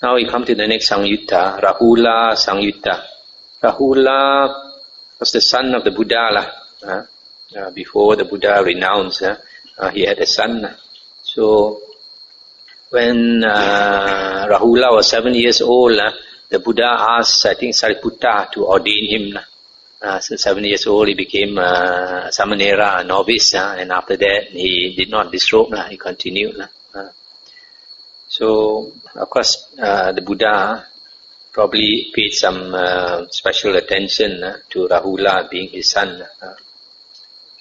Now we come to the next Samyutta, Rahula-samyutta. Rahula was the son of the Buddha. Before the Buddha renounced, he had a son. So when Rahula was 7 years old, the Buddha asked, I think, Sariputta to ordain him. So 7 years old, he became a Samanera, a novice, and after that he did not disrobe, he continued. So, of course, the Buddha probably paid some special attention to Rahula being his son.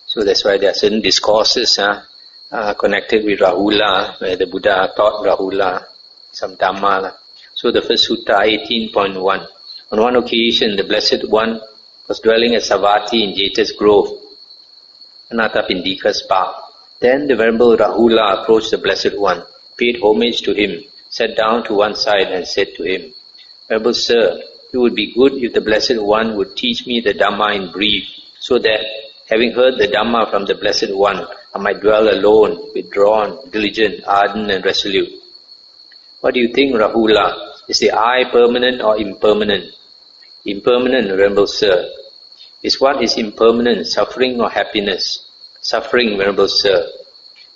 So that's why there are certain discourses connected with Rahula, where the Buddha taught Rahula some Dhamma. So the first sutta, 18.1. On one occasion, the Blessed One was dwelling at Savatthi in Jeta's Grove, Anathapindika's park. Then the Venerable Rahula approached the Blessed One, paid homage to him, sat down to one side and said to him, Venerable Sir, it would be good if the Blessed One would teach me the Dhamma in brief, so that, having heard the Dhamma from the Blessed One, I might dwell alone, withdrawn, diligent, ardent and resolute. What do you think, Rahula? Is the I permanent or impermanent? Impermanent, Venerable Sir. Is what is impermanent suffering or happiness? Suffering, Venerable Sir.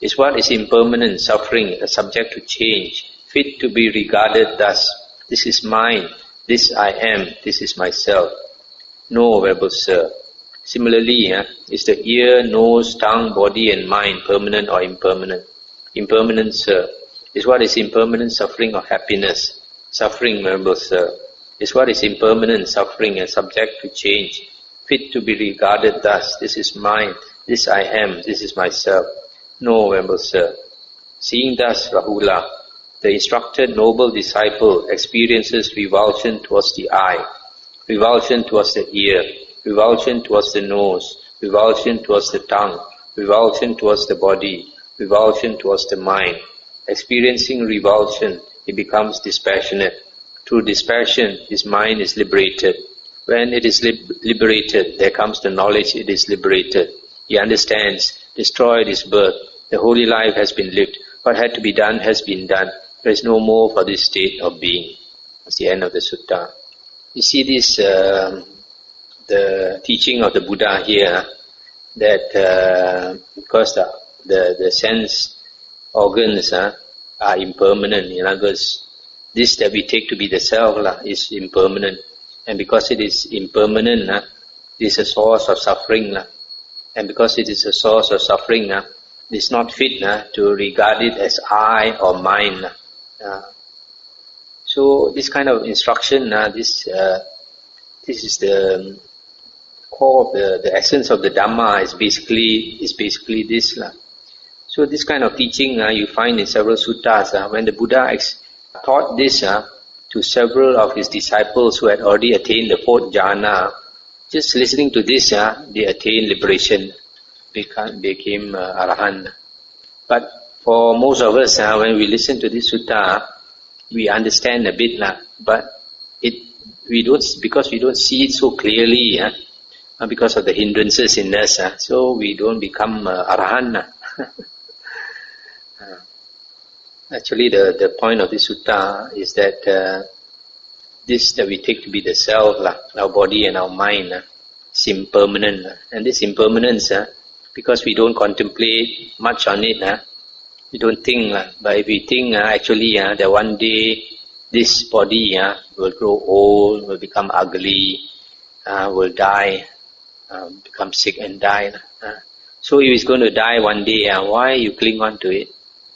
Is what is impermanent suffering subject to change, fit to be regarded thus? This is mine, this I am, this is myself. No, Venerable Sir. Similarly, is the ear, nose, tongue, body and mind permanent or impermanent? Impermanent, Sir. Is what is impermanent suffering or happiness? Suffering, Venerable Sir. Is what is impermanent suffering and subject to change, fit to be regarded thus? This is mine, this I am, this is myself. No, Venerable Sir. Seeing thus, Rahula, the instructed noble disciple experiences revulsion towards the eye, revulsion towards the ear, revulsion towards the nose, revulsion towards the tongue, revulsion towards the body, revulsion towards the mind. Experiencing revulsion, he becomes dispassionate. Through dispassion, his mind is liberated. When it is liberated, there comes the knowledge it is liberated. He understands, destroyed his birth. The holy life has been lived. What had to be done has been done. There is no more for this state of being. That's the end of the sutta. You see this, the teaching of the Buddha here, that because the sense organs are impermanent. In other words, this that we take to be the self is impermanent. And because it is impermanent, it is a source of suffering. And because it is a source of suffering, it is not fit to regard it as I or mine. So this kind of instruction, this is the core of the essence of the Dhamma is basically this. So this kind of teaching you find in several suttas. When the Buddha taught this to several of his disciples who had already attained the fourth jhana, just listening to this, they attained liberation, became arahant. But for most of us, when we listen to this sutta, we understand a bit, but because we don't see it so clearly, because of the hindrances in us, so we don't become arahant. Actually, the point of this sutta is that this that we take to be the self, our body and our mind, is impermanent. And this impermanence, because we don't contemplate much on it, we don't think. But if we think, actually, that one day this body will grow old, will become ugly, will die, become sick and die. So if it's going to die one day, why you cling on to it?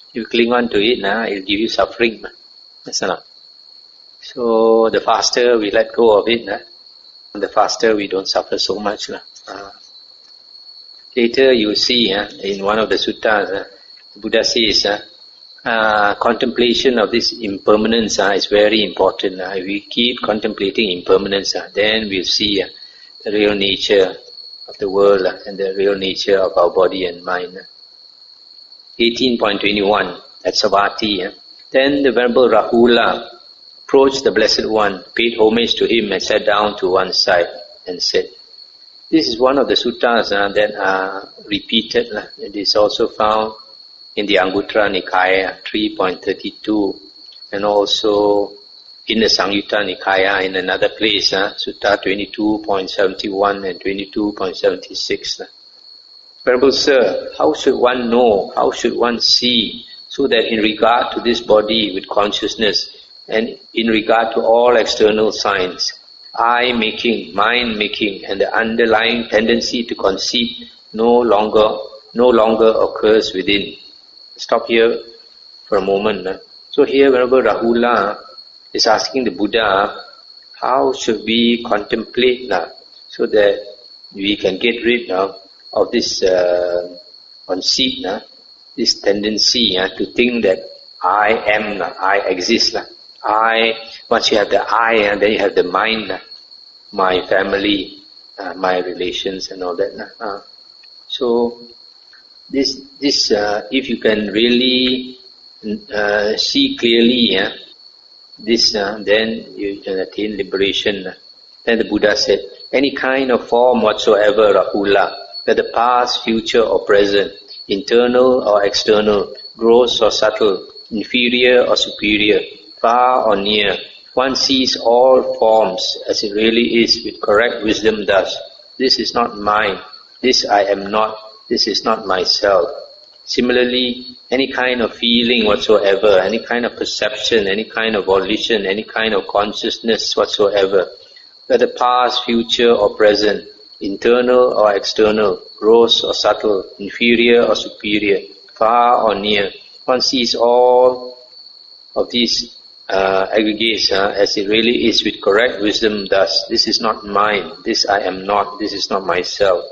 If you cling on to it, it'll give you suffering. That's not. So the faster we let go of it, the faster we don't suffer so much. Later you see in one of the suttas, the Buddha says contemplation of this impermanence is very important. If we keep contemplating impermanence, then we'll see the real nature of the world and the real nature of our body and mind. 18.21 at Savatthi. Then the Venerable Rahula approached the Blessed One, paid homage to him and sat down to one side and said, this is one of the suttas that are repeated. It is also found in the Anguttara Nikaya 3.32 and also in the Samyutta Nikaya in another place, Sutta 22.71 and 22.76. Venerable Sir, how should one know, how should one see, so that in regard to this body with consciousness and in regard to all external signs, I-making, mind-making and the underlying tendency to conceit no longer occurs within? Stop here for a moment. So here Venerable Rahula is asking the Buddha, how should we contemplate so that we can get rid of this conceit, this tendency to think that I am, I exist. Once you have the I, then you have the mind, my family, my relations and all that. So this if you can really see clearly this, then you can attain liberation. Then the Buddha said, any kind of form whatsoever, Rahula, whether past, future or present, internal or external, gross or subtle, inferior or superior, far or near, one sees all forms as it really is with correct wisdom thus. This is not mine, this I am not, this is not myself. Similarly, any kind of feeling whatsoever, any kind of perception, any kind of volition, any kind of consciousness whatsoever, whether past, future or present, internal or external, gross or subtle, inferior or superior, far or near, one sees all of these aggregates as it really is with correct wisdom thus. This is not mine, this I am not, this is not myself.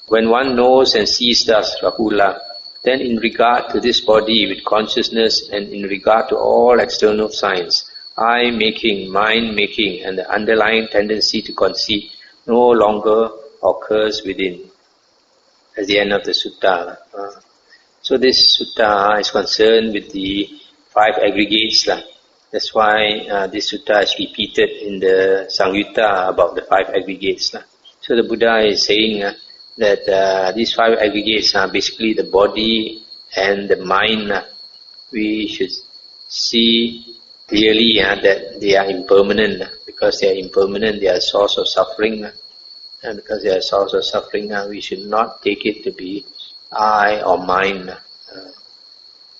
When one knows and sees thus, Rahula, then in regard to this body with consciousness and in regard to all external signs, I-making, mind-making and the underlying tendency to conceit no longer occurs within. At the end of the sutta. So this sutta is concerned with the 5 aggregates. That's why this sutta is repeated in the Samyutta about the 5 aggregates. So the Buddha is saying that these 5 aggregates are basically the body and the mind. We should see clearly that they are impermanent. Because they are impermanent, they are a source of suffering. And because they are a source of suffering, we should not take it to be I or mine.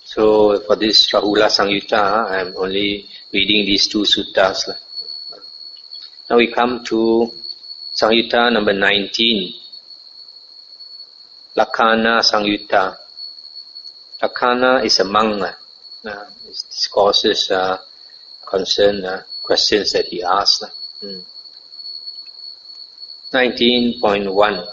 So for this Rahula-samyutta, I am only reading these 2 suttas. Now we come to Samyutta number 19. Lakkhana-samyutta. Lakkhana is a monk. His discourses concern questions that he asked. 19.1.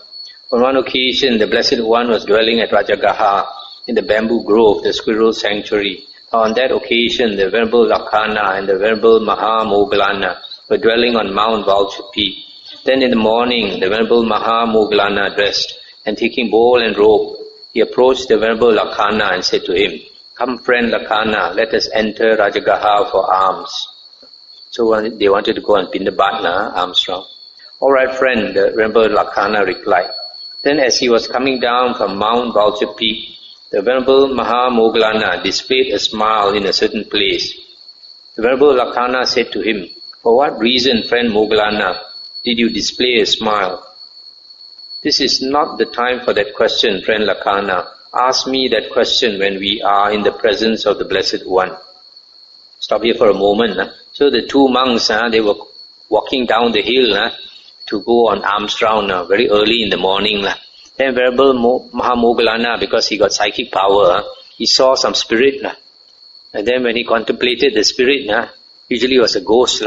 On one occasion, the Blessed One was dwelling at Rajagaha in the bamboo grove, the squirrel sanctuary. On that occasion, the Venerable Lakkhana and the Venerable Mahamoggallana were dwelling on Mount Vulture Peak. Then in the morning, the Venerable Mahamoggallana dressed, and taking bowl and robe, he approached the Venerable Lakkhana and said to him, "Come, friend Lakkhana, let us enter Rajagaha for alms." So they wanted to go on Pindabat, alms round. "All right, friend," the Venerable Lakkhana replied. Then as he was coming down from Mount Vulture Peak, the Venerable Mahamoggallana displayed a smile in a certain place. The Venerable Lakkhana said to him, "For what reason, friend Moggallana, did you display a smile?" "This is not the time for that question, friend Lakkhana. Ask me that question when we are in the presence of the Blessed One." Stop here for a moment. So the 2 monks, they were walking down the hill to go on alms round very early in the morning. Then Venerable Mahamoggallana, because he got psychic power, he saw some spirit. And then when he contemplated the spirit, usually it was a ghost.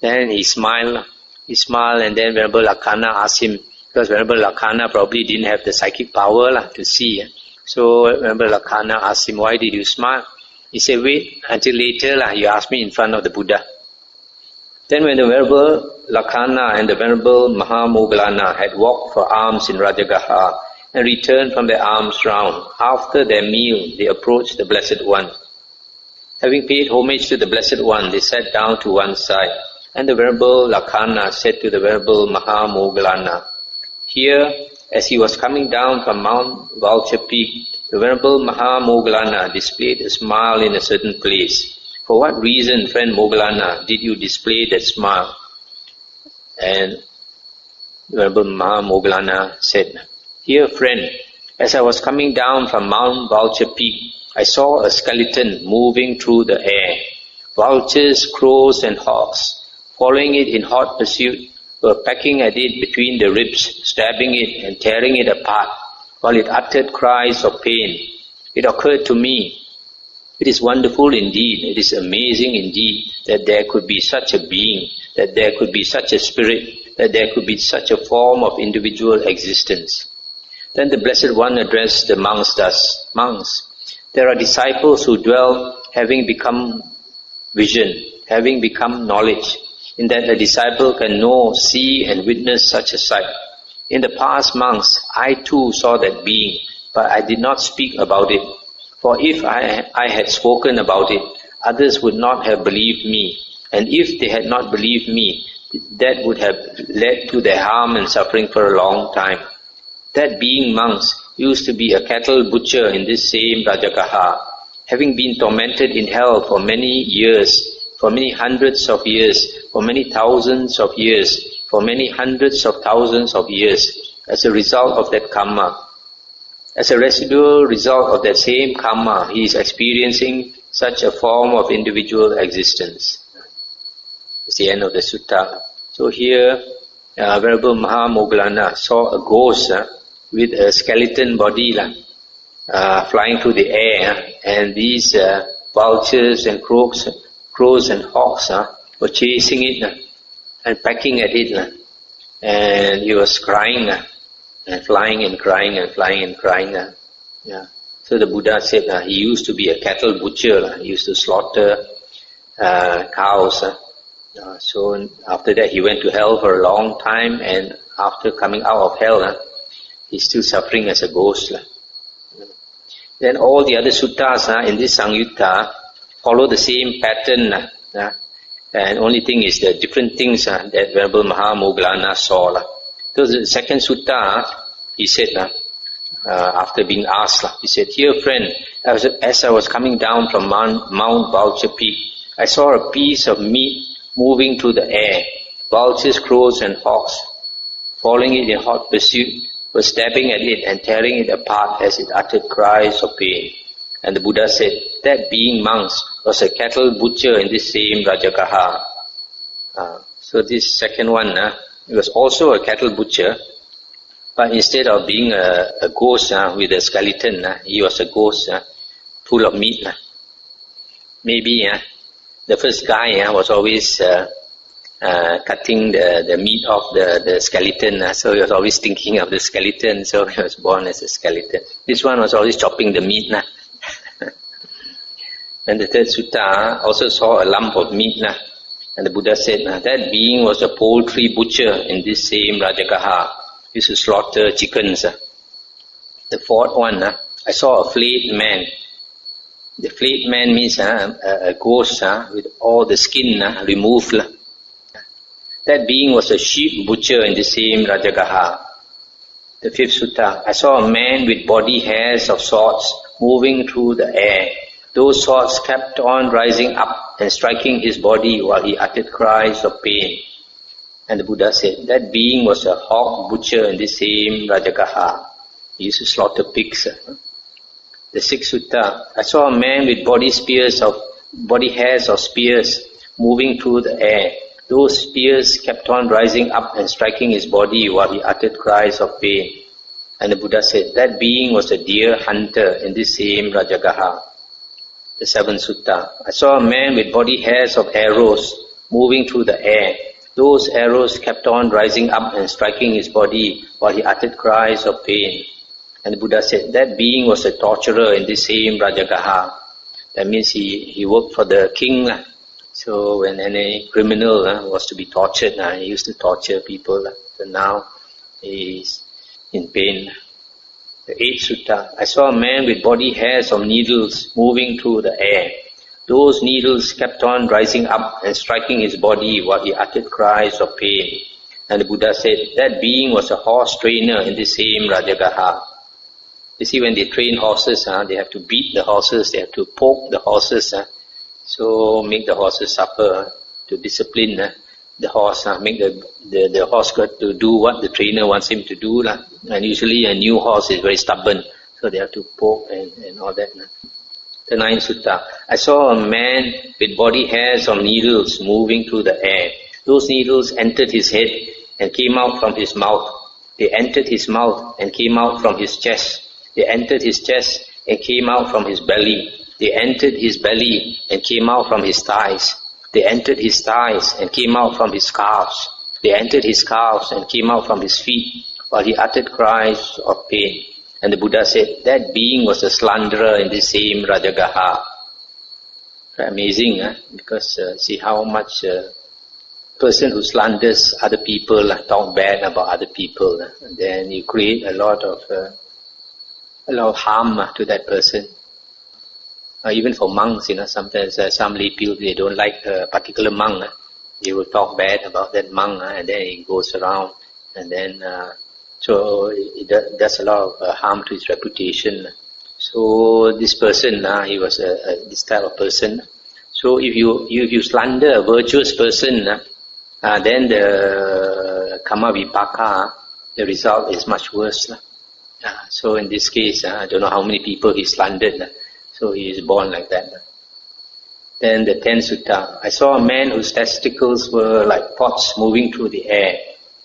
Then he smiled. And then Venerable Lakkhana asked him, because Venerable Lakkhana probably didn't have the psychic power to see. So Venerable Lakkhana asked him, "Why did you smile?" He said, "Wait until later, you ask me in front of the Buddha." Then when the Venerable Lakkhana and the Venerable Mahamoggallana had walked for alms in Rajagaha and returned from their alms round, after their meal they approached the Blessed One. Having paid homage to the Blessed One, they sat down to one side, and the Venerable Lakkhana said to the Venerable Mahamoggallana, "Here, as he was coming down from Mount Vulture Peak, the Venerable Mahamoggallana displayed a smile in a certain place. For what reason, friend Moggallana, did you display that smile? And Venerable Moggallana said, Dear friend, as I was coming down from Mount Vulture Peak, I saw a skeleton moving through the air. Vultures, crows and hawks, following it in hot pursuit, were pecking at it between the ribs, stabbing it and tearing it apart, while it uttered cries of pain. It occurred to me, it is wonderful indeed, it is amazing indeed that there could be such a being, that there could be such a spirit, that there could be such a form of individual existence. Then the Blessed One addressed the monks thus, Monks, there are disciples who dwell having become vision, having become knowledge, in that a disciple can know, see and witness such a sight. In the past, monks, I too saw that being, but I did not speak about it. For if I had spoken about it, others would not have believed me. And if they had not believed me, that would have led to their harm and suffering for a long time. That being, monks, used to be a cattle butcher in this same Rajagaha, having been tormented in hell for many years, for many hundreds of years, for many thousands of years, for many hundreds of thousands of years, as a result of that karma. As a residual result of that same karma, he is experiencing such a form of individual existence. It's the end of the sutta. So here, Venerable Moggallana saw a ghost with a skeleton body flying through the air, and these vultures and crows and hawks were chasing it and pecking at it, and he was crying and flying and crying and flying and crying. So the Buddha said he used to be a cattle butcher. He used to slaughter cows. So after that he went to hell for a long time, and after coming out of hell, he's still suffering as a ghost. Then all the other suttas in this Samyutta follow the same pattern. And only thing is the different things that Venerable Moggallana saw. So the second sutta, he said, after being asked, he said, Dear friend, as I was coming down from Mount Vulture Peak, I saw a piece of meat moving through the air. Vultures, crows and hawks, following it in hot pursuit, were stabbing at it and tearing it apart as it uttered cries of pain. And the Buddha said, that being, monks, was a cattle butcher in this same Rajagaha. So this second one, he was also a cattle butcher, but instead of being a ghost with a skeleton, he was a ghost full of meat. Maybe the first guy was always cutting the meat off the skeleton, so he was always thinking of the skeleton, so he was born as a skeleton. This one was always chopping the meat. And the third sutta also saw a lump of meat, and the Buddha said, that being was a poultry butcher in this same Rajagaha. He used to slaughter chickens. The fourth one, I saw a flayed man. The flayed man means a ghost with all the skin removed. That being was a sheep butcher in the same Rajagaha. The fifth sutta, I saw a man with body hairs of swords moving through the air. Those swords kept on rising up and striking his body while he uttered cries of pain. And the Buddha said, that being was a hog butcher in the same Rajagaha. He used to slaughter pigs. The sixth sutta, I saw a man with body hairs of spears moving through the air. Those spears kept on rising up and striking his body while he uttered cries of pain. And the Buddha said, that being was a deer hunter in the same Rajagaha. The seventh sutta, I saw a man with body hairs of arrows moving through the air. Those arrows kept on rising up and striking his body while he uttered cries of pain. And the Buddha said, that being was a torturer in the same Rajagaha. That means he worked for the king. So when any criminal was to be tortured, he used to torture people. So now he is in pain. The eighth sutta, I saw a man with body hairs of needles moving through the air. Those needles kept on rising up and striking his body while he uttered cries of pain. And the Buddha said, that being was a horse trainer in the same Rajagaha. You see, when they train horses, they have to beat the horses, they have to poke the horses, So make the horses suffer to discipline the horse. Make the horse got to do what the trainer wants him to do. And usually a new horse is very stubborn, so they have to poke and all that. The ninth sutta. I saw a man with body hairs of needles moving through the air. Those needles entered his head and came out from his mouth. They entered his mouth and came out from his chest. They entered his chest and came out from his belly. They entered his belly and came out from his thighs. They entered his thighs and came out from his calves. They entered his calves and came out from his feet, while he uttered cries of pain. And the Buddha said, that being was a slanderer in the same Rajagaha. Amazing, because see how much person who slanders other people, talk bad about other people, and then you create a lot of harm to that person. Even for monks, sometimes some lay people, they don't like a particular monk. They will talk bad about that monk, and then it goes around, and then so it does a lot of harm to his reputation. So this person, he was this type of person. So if you slander a virtuous person, then the karma vipaka, the result is much worse. So in this case, I don't know how many people he slandered. So he is born like that. Then the 10th sutta. I saw a man whose testicles were like pots moving through the air.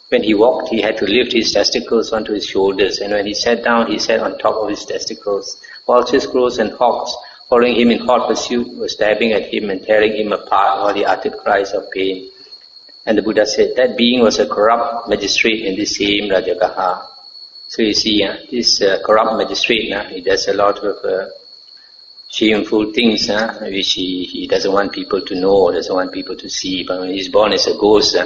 When he walked, he had to lift his testicles onto his shoulders, and when he sat down, he sat on top of his testicles. Vultures, crows, and hawks, following him in hot pursuit, were stabbing at him and tearing him apart while he uttered cries of pain. And the Buddha said, that being was a corrupt magistrate in the same Rajagaha. So you see, this corrupt magistrate, he does a lot of shameful things, which he doesn't want people to know, or doesn't want people to see. But when he's born as a ghost,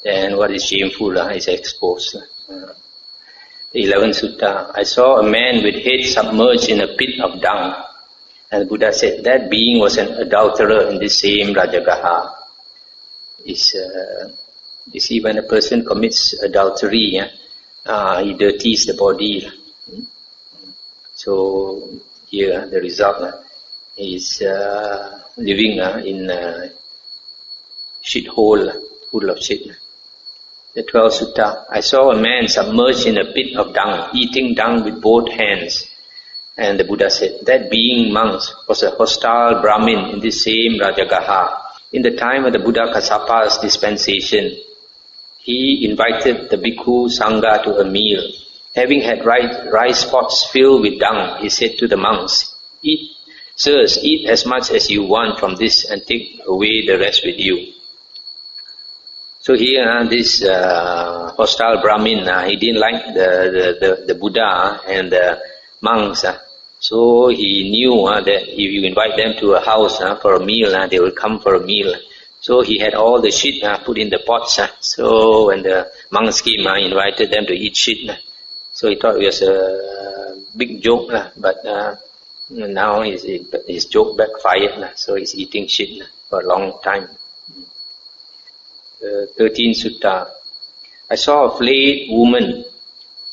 then what is shameful is exposed. The 11th sutta. I saw a man with head submerged in a pit of dung. And the Buddha said, that being was an adulterer in the same Rajagaha. You see, when a person commits adultery, he dirties the body. So here the result is living in a shit hole, full of shit. The 12th sutta. I saw a man submerged in a pit of dung, eating dung with both hands. And the Buddha said, that being, monks, was a hostile Brahmin in the same Rajagaha. In the time of the Buddha Kassapa's dispensation, he invited the bhikkhu Sangha to a meal. Having had rice pots filled with dung, he said to the monks, Sirs, eat as much as you want from this and take away the rest with you. So here, this hostile Brahmin, he didn't like the Buddha and the monks. So he knew that if you invite them to a house for a meal, they will come for a meal. So he had all the shit put in the pots. So when the monks came, he invited them to eat shit. So he thought it was a big joke, but now his joke backfired. So he's eating shit for a long time. 13th sutta. I saw a flayed woman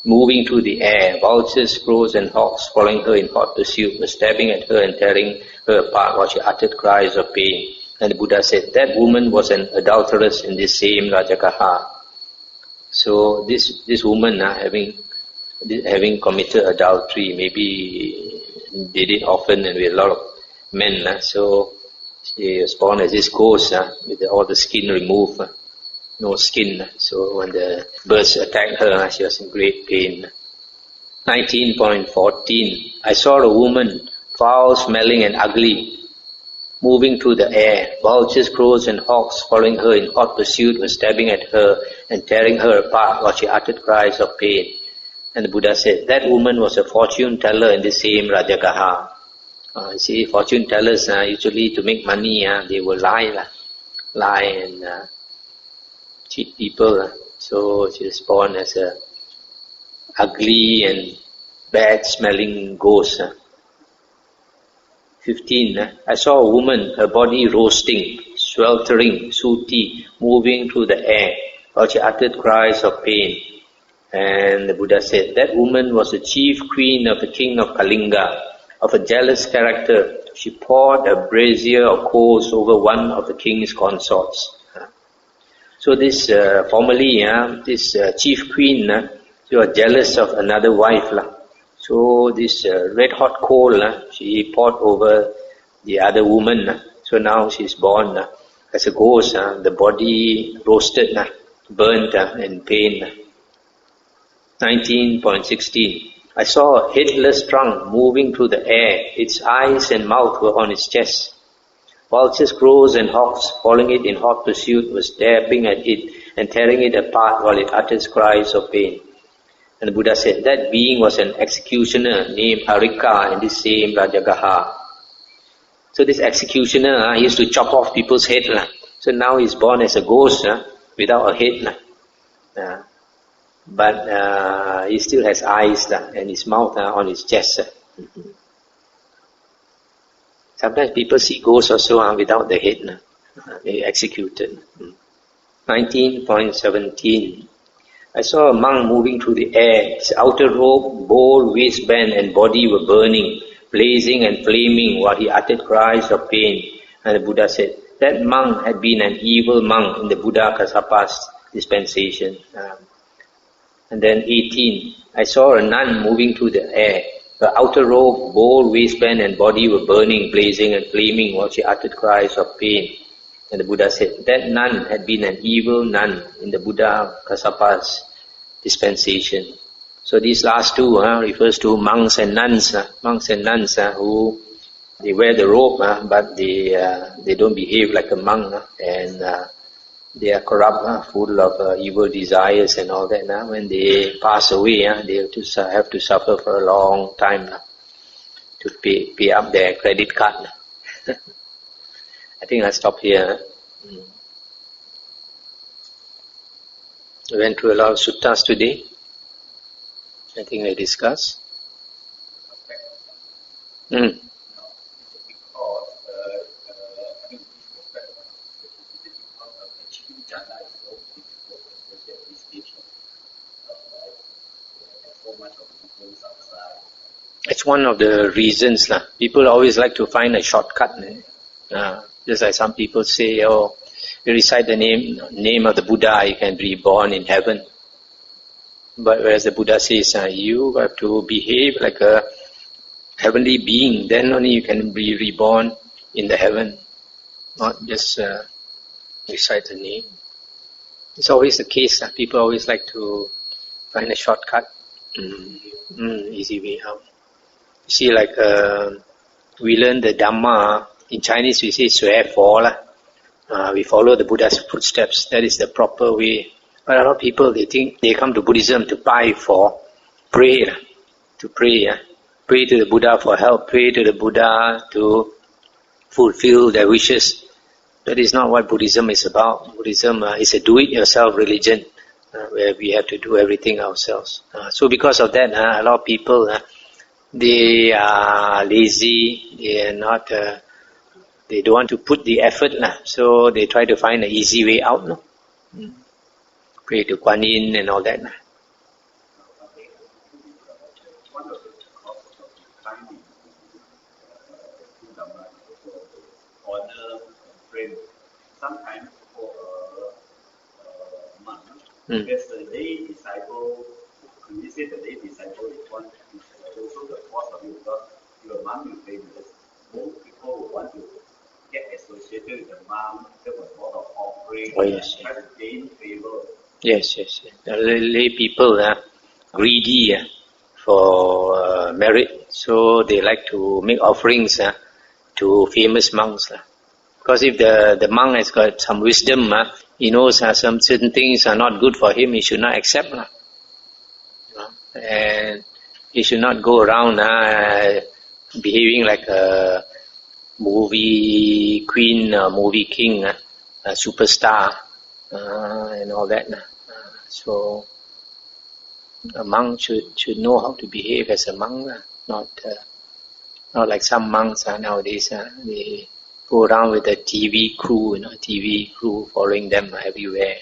moving through the air. Vultures, crows, and hawks, following her in hot pursuit, were stabbing at her and tearing her apart while she uttered cries of pain. And the Buddha said, that woman was an adulteress in this same Rajagaha. So this woman, having committed adultery, maybe did it often and with a lot of men. So she was born as this ghost with all the skin removed. No skin. So when the birds attacked her, she was in great pain. 19.14. I saw a woman, foul smelling and ugly, moving through the air. Vultures, crows, and hawks, following her in hot pursuit, were stabbing at her and tearing her apart while she uttered cries of pain. And the Buddha said, that woman was a fortune teller in the same Rajagaha. See, fortune tellers, usually to make money, they will lie and cheat people. So she was born as a ugly and bad smelling ghost. 15. I saw a woman, her body roasting, sweltering, sooty, moving through the air, while she uttered cries of pain. And the Buddha said, that woman was the chief queen of the king of Kalinga, of a jealous character, she poured a brazier of coals over one of the king's consorts. So this formerly, this chief queen, she was jealous of another wife. So this red hot coal, she poured over the other woman. So now she's born as a ghost, the body roasted, burnt and pain. 19.16. I saw a headless trunk moving through the air. Its eyes and mouth were on its chest. Vultures, crows and hawks, following it in hot pursuit, was dabbing at it and tearing it apart while it utters cries of pain. And the Buddha said, that being was an executioner named Arika in this same Rajagaha. So this executioner, he used to chop off people's head. So now he's born as a ghost without a head. But he still has eyes and his mouth on his chest. Sometimes people see ghosts also without the head. They executed. 19.17. I saw a monk moving through the air. His outer robe, bowl, waistband and body were burning, blazing and flaming while he uttered cries of pain. And the Buddha said, that monk had been an evil monk in the Buddha Kassapa's dispensation. And then 18. I saw a nun moving through the air. Her outer robe, bowl, waistband and body were burning, blazing and flaming while she uttered cries of pain. And the Buddha said, that nun had been an evil nun in the Buddha Kassapa's dispensation. So these last two refers to monks and nuns. Monks and nuns who they wear the robe, but they don't behave like a monk, and they are corrupt, full of evil desires and all that. When they pass away, they have to suffer for a long time to pay up their credit card. I think I'll stop here. We went through a lot of suttas today. I think I discussed. It's one of the reasons. People always like to find a shortcut. Just like some people say, you recite the name of the Buddha, you can be reborn in heaven. But whereas the Buddha says, you have to behave like a heavenly being, then only you can be reborn in the heaven. Not just recite the name. It's always the case. People always like to find a shortcut, easy way out. You see, like we learn the Dhamma. In Chinese, we say 学佛 we follow the Buddha's footsteps. That is the proper way. But a lot of people, they think they come to Buddhism to pray, to pray. Pray to the Buddha for help. Pray to the Buddha to fulfill their wishes. That is not what Buddhism is about. Buddhism is a do-it-yourself religion where we have to do everything ourselves. So because of that, a lot of people, they are lazy. They are not. They don't want to put the effort, so they try to find an easy way out. Pray to Kuan Yin and all that. Sometimes for a monk, because the lay disciple, when you say the lay disciple is one, is also the cause of you, because your monk is famous. Most people will want to get associated with the monk, there was a lot of offering, try to gain favor. Yes. The lay people are greedy for merit, so they like to make offerings to famous monks. Because if the monk has got some wisdom, he knows some certain things are not good for him, he should not accept. And he should not go around behaving like a movie queen, movie king, a superstar, and all that. So a monk should know how to behave as a monk, not like some monks nowadays. They go around with a TV crew following them everywhere.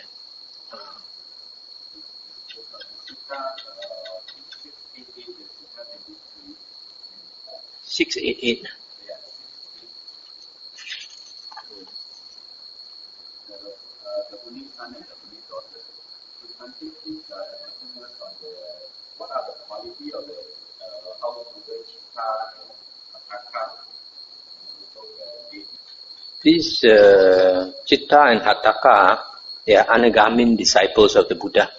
688. the only son and the only daughter. You can take this enlightenment on the what are the quality of the householder chitta and hataka, and also the deity. These Chitta and Hataka, they are Anagamin disciples of the Buddha.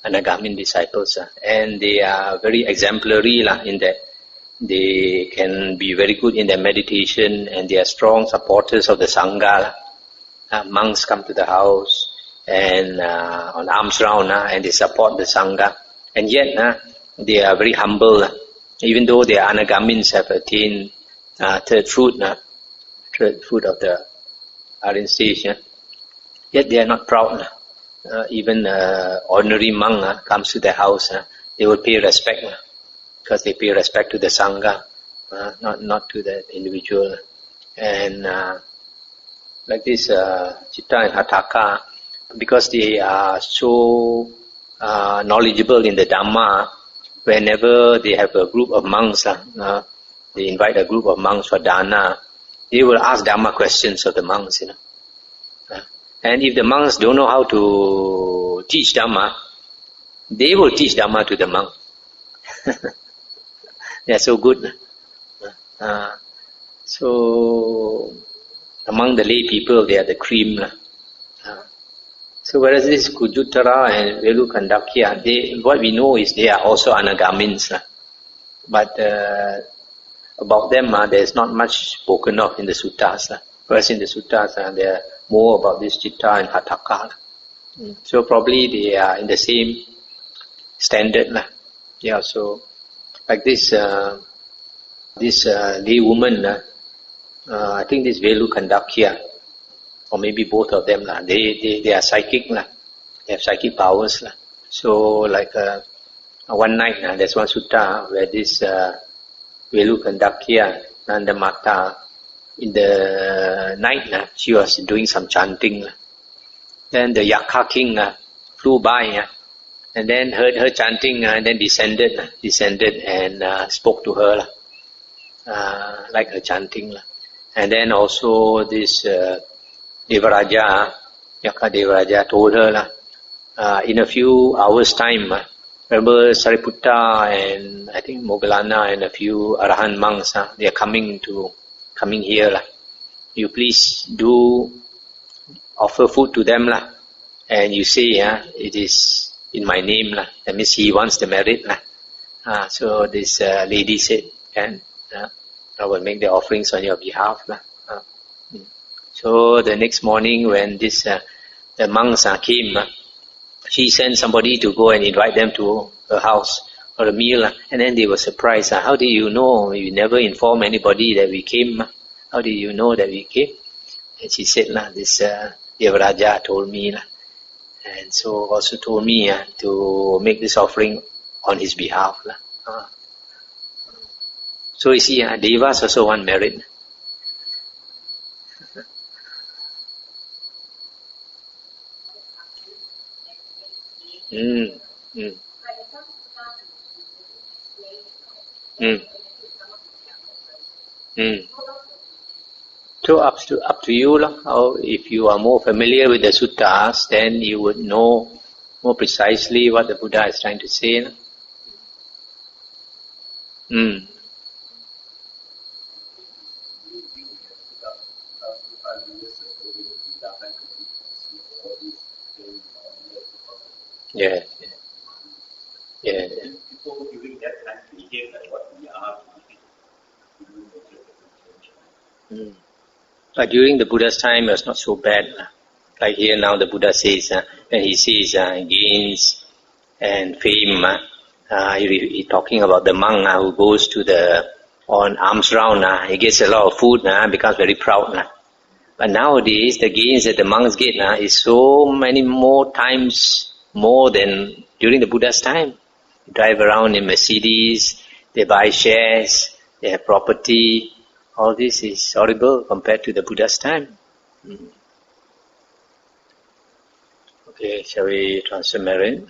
Anagamin disciples. And they are very exemplary in that they can be very good in their meditation, and they are strong supporters of the Sangha. Monks come to the house and on arms round, and they support the Sangha. And yet they are very humble. Even though they are Anagamins, have attained third fruit of the Aryan stage, yet they are not proud. Even ordinary monk comes to their house, they will pay respect, because they pay respect to the Sangha, not to the individual. And like this Chitta and Hataka, because they are so knowledgeable in the Dhamma, whenever they have a group of monks, they invite a group of monks for dana, they will ask Dhamma questions of the monks, And if the monks don't know how to teach Dhamma, they will teach Dhamma to the monk. They are so good. So among the lay people, they are the cream. So whereas this Kujuttara and Velukandakya, what we know is they are also Anagamins. But about them, there is not much spoken of in the suttas. Whereas in the suttas, there are more about this Chitta and Hataka. So probably they are in the same standard. Yeah, so like this lay woman, I think this Velukandakya, or maybe both of them, they are psychic. They have psychic powers. So like one night, there's one sutta where this Velukandakya Nandamata, in the night, she was doing some chanting. Then the Yakka king flew by, and then heard her chanting, and then descended and spoke to her, like her chanting. And then also this Devaraja, Yakka Devaraja, told her, in a few hours' time, remember Sariputta and I think Moggallana and a few Arahant monks, they are coming here. You please do offer food to them, and you say, it is in my name. That means he wants the merit. So this lady said, I will make the offerings on your behalf. So the next morning when the monks came, she sent somebody to go and invite them to her house for a meal, and then they were surprised. How do you know? You never inform anybody that we came. How do you know that we came? And she said, this Devaraja told me, and so also told me to make this offering on his behalf. So you see, Devas also want merit. So up to you. If you are more familiar with the suttas, then you would know more precisely what the Buddha is trying to say. Yeah. People during that time behave like what we are. But during the Buddha's time, it was not so bad. Like here now, the Buddha says, when he sees gains and fame, he's talking about the monk who goes to on alms round. He gets a lot of food, becomes very proud. But nowadays, the gains that the monks get is so many more times more than during the Buddha's time. They drive around in Mercedes, they buy shares, they have property. All this is horrible compared to the Buddha's time. Okay, shall we transfer merit?